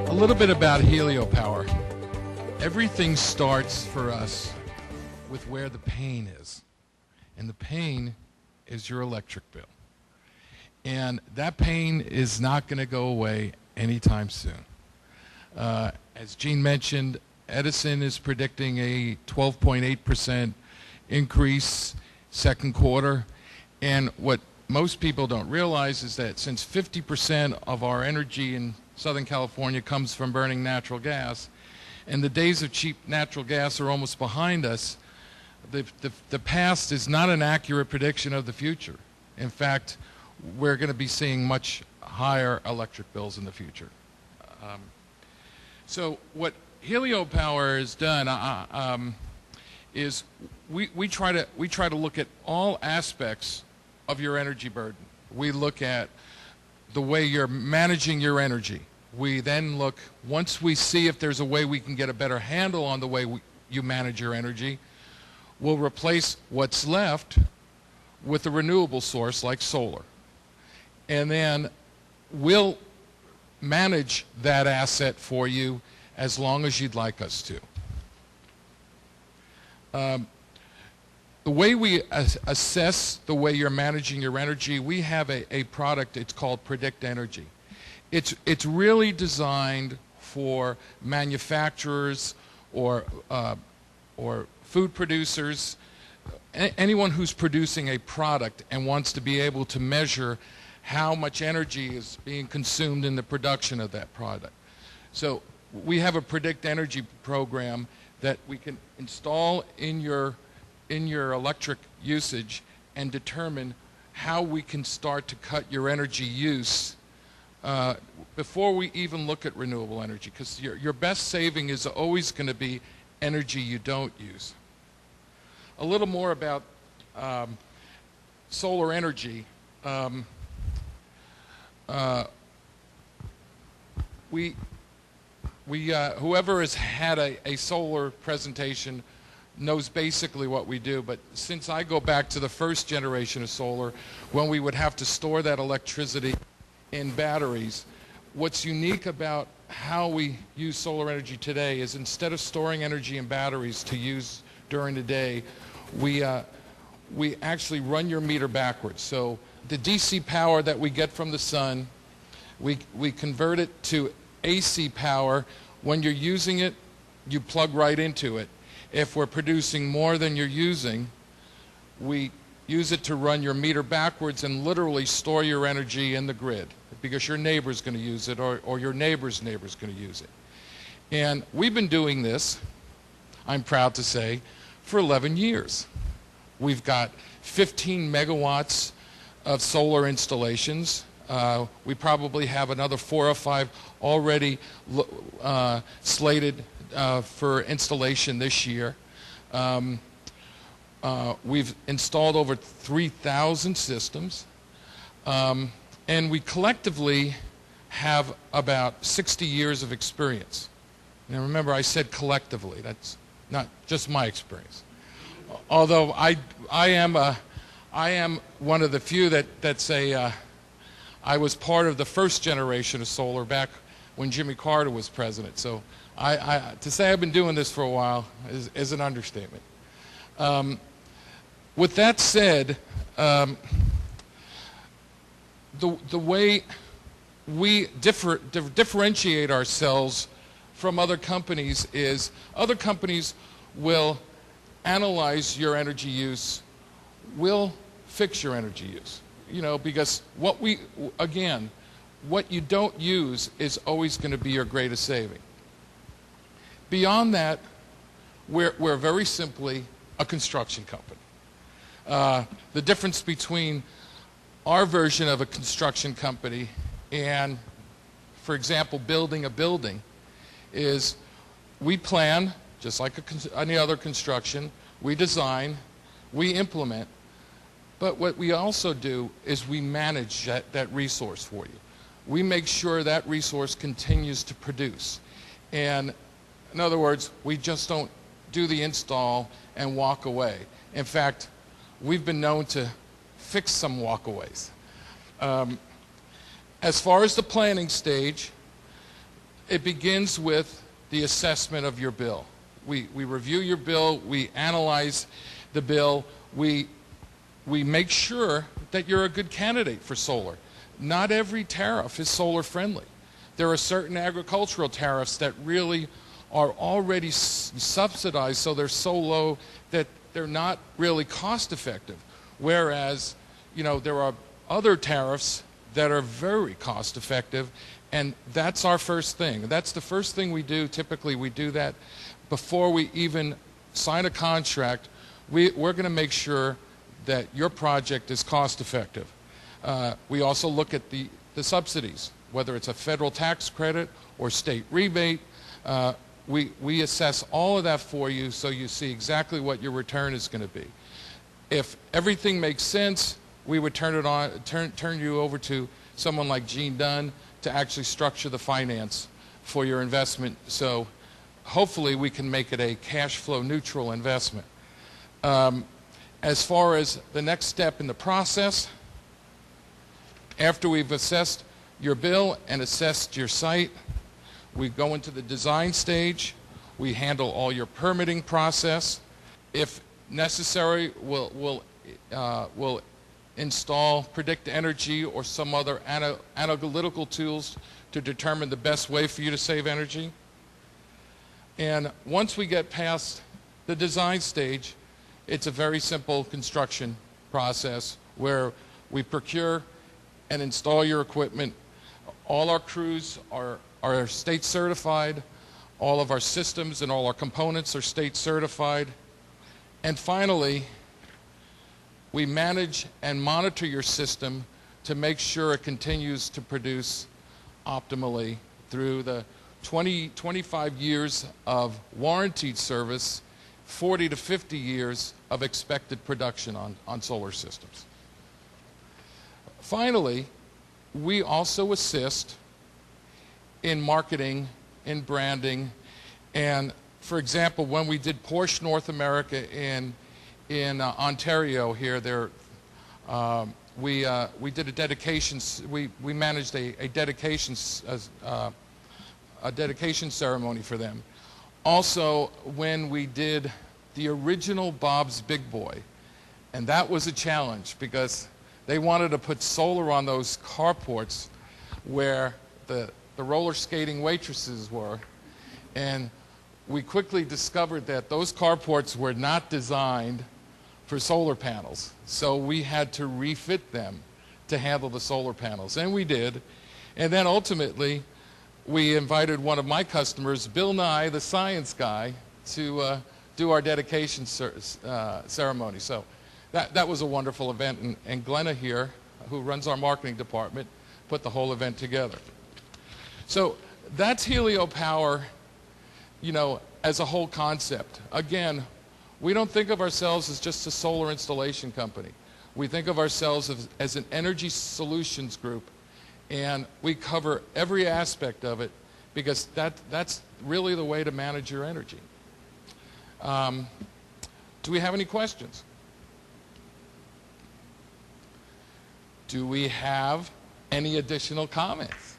A little bit about HelioPower. Everything starts for us with where the pain is. And the pain is your electric bill. And that pain is not going to go away anytime soon. As Gene mentioned, Edison is predicting a 12.8% increase second quarter. And what most people don't realize is that since 50% of our energy in Southern California comes from burning natural gas, and the days of cheap natural gas are almost behind us, the past is not an accurate prediction of the future. In fact, we're going to be seeing much higher electric bills in the future. So what HelioPower has done is we try to look at all aspects of your energy burden. We look at the way you're managing your energy. We then look, once we see if there's a way we can get a better handle on the way you manage your energy, we'll replace what's left with a renewable source like solar. And then we'll manage that asset for you as long as you'd like us to. The way we assess the way you're managing your energy, we have a product, it's called Predict Energy. It's really designed for manufacturers or food producers, anyone who's producing a product and wants to be able to measure how much energy is being consumed in the production of that product. So we have a Predict Energy program that we can install in your electric usage and determine how we can start to cut your energy use before we even look at renewable energy, because your best saving is always going to be energy you don't use. A little more about solar energy. Whoever has had a solar presentation knows basically what we do, but since I go back to the first generation of solar, when we would have to store that electricity in batteries, what's unique about how we use solar energy today is instead of storing energy in batteries to use during the day, we actually run your meter backwards. So the DC power that we get from the sun, we convert it to AC power. When you're using it, you plug right into it. If we're producing more than you're using, we use it to run your meter backwards and literally store your energy in the grid, because your neighbor's going to use it, or your neighbor's neighbor's going to use it. And we've been doing this, I'm proud to say, for 11 years. We've got 15 megawatts of solar installations. We probably have another 4 or 5 already slated for installation this year. We've installed over 3,000 systems, and we collectively have about 60 years of experience. Now remember, I said collectively. That's not just my experience. Although I am one of the few that say I was part of the first generation of solar back when Jimmy Carter was president. So to say I've been doing this for a while is an understatement. With that said, the way we differentiate ourselves from other companies is other companies will analyze your energy use, will fix your energy use. You know, because what you don't use is always going to be your greatest saving. Beyond that, we're very simply a construction company. The difference between our version of a construction company and, for example, building a building is we plan, just like any other construction, we design, we implement, but what we also do is we manage that resource for you. We make sure that resource continues to produce. And in other words, we just don't do the install and walk away. In fact, we've been known to fix some walkaways. As far as the planning stage, it begins with the assessment of your bill. We review your bill, we analyze the bill, we make sure that you're a good candidate for solar. Not every tariff is solar friendly. There are certain agricultural tariffs that really are already subsidized, so they're so low that they're not really cost effective. Whereas, there are other tariffs that are very cost effective, and that's our first thing. That's the first thing we do. Typically, we do that before we even sign a contract. We're going to make sure that your project is cost effective. We also look at the subsidies, whether it's a federal tax credit or state rebate. We assess all of that for you so you see exactly what your return is going to be. If everything makes sense, we would turn you over to someone like Gene Dunn to actually structure the finance for your investment. So hopefully we can make it a cash flow neutral investment. As far as the next step in the process, after we've assessed your bill and assessed your site, we go into the design stage. We handle all your permitting process. If necessary, we'll install Predict Energy or some other analytical tools to determine the best way for you to save energy. And once we get past the design stage, it's a very simple construction process where we procure and install your equipment. All our crews are state certified. All of our systems and all our components are state certified. And finally, we manage and monitor your system to make sure it continues to produce optimally through the 25 years of warranted service, 40 to 50 years of expected production on solar systems. Finally, we also assist in marketing, in branding, and for example, when we did Porsche North America in Ontario here, we did a dedication. We managed a dedication ceremony for them. Also, when we did the original Bob's Big Boy, and that was a challenge because they wanted to put solar on those carports where the roller skating waitresses were, and we quickly discovered that those carports were not designed for solar panels. So we had to refit them to handle the solar panels, and we did. And then ultimately, we invited one of my customers, Bill Nye, the science guy, to do our dedication ceremony. So that was a wonderful event, and Glenna here, who runs our marketing department, put the whole event together. So that's HelioPower, as a whole concept. Again, we don't think of ourselves as just a solar installation company. We think of ourselves as an energy solutions group, and we cover every aspect of it because that's really the way to manage your energy. Do we have any questions? Do we have any additional comments?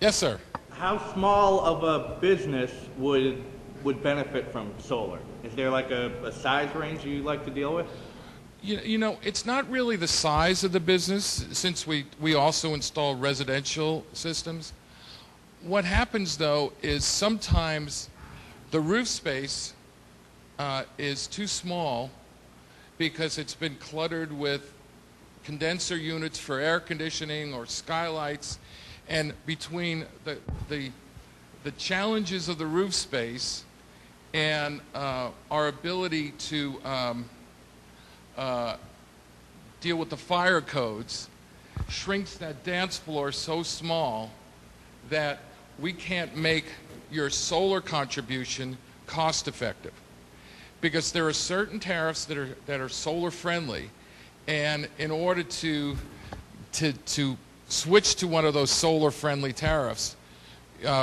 Yes, sir. How small of a business would benefit from solar? Is there like a size range you like to deal with? It's not really the size of the business, since we also install residential systems. What happens, though, is sometimes the roof space is too small because it's been cluttered with condenser units for air conditioning or skylights, and between the challenges of the roof space and our ability to deal with the fire codes shrinks that dance floor so small that we can't make your solar contribution cost effective, because there are certain tariffs that are solar friendly, and in order to switch to one of those solar friendly tariffs,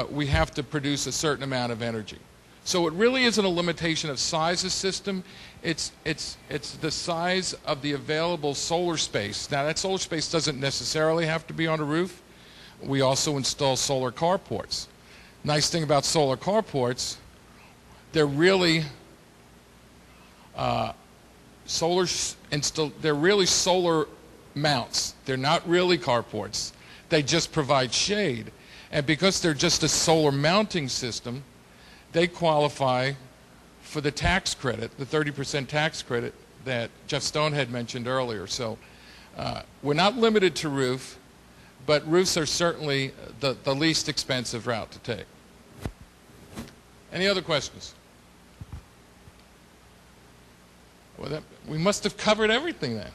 we have to produce a certain amount of energy. So it really isn't a limitation of size of system. It's the size of the available solar space. Now, that solar space doesn't necessarily have to be on a roof. We also install solar carports. Nice thing about solar carports, they're really they're really solar mounts. They're not really carports. They just provide shade. And because they're just a solar mounting system, they qualify for the tax credit, the 30% tax credit that Jeff Stone had mentioned earlier. So we're not limited to roof, but roofs are certainly the least expensive route to take. Any other questions? Well, we must have covered everything then.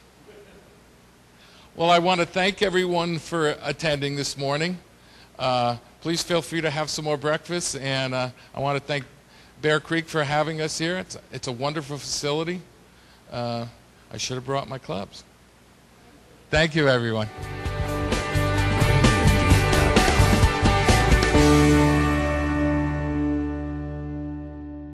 Well, I want to thank everyone for attending this morning. Please feel free to have some more breakfast, and I want to thank Bear Creek for having us here. It's a wonderful facility. I should have brought my clubs. Thank you, everyone.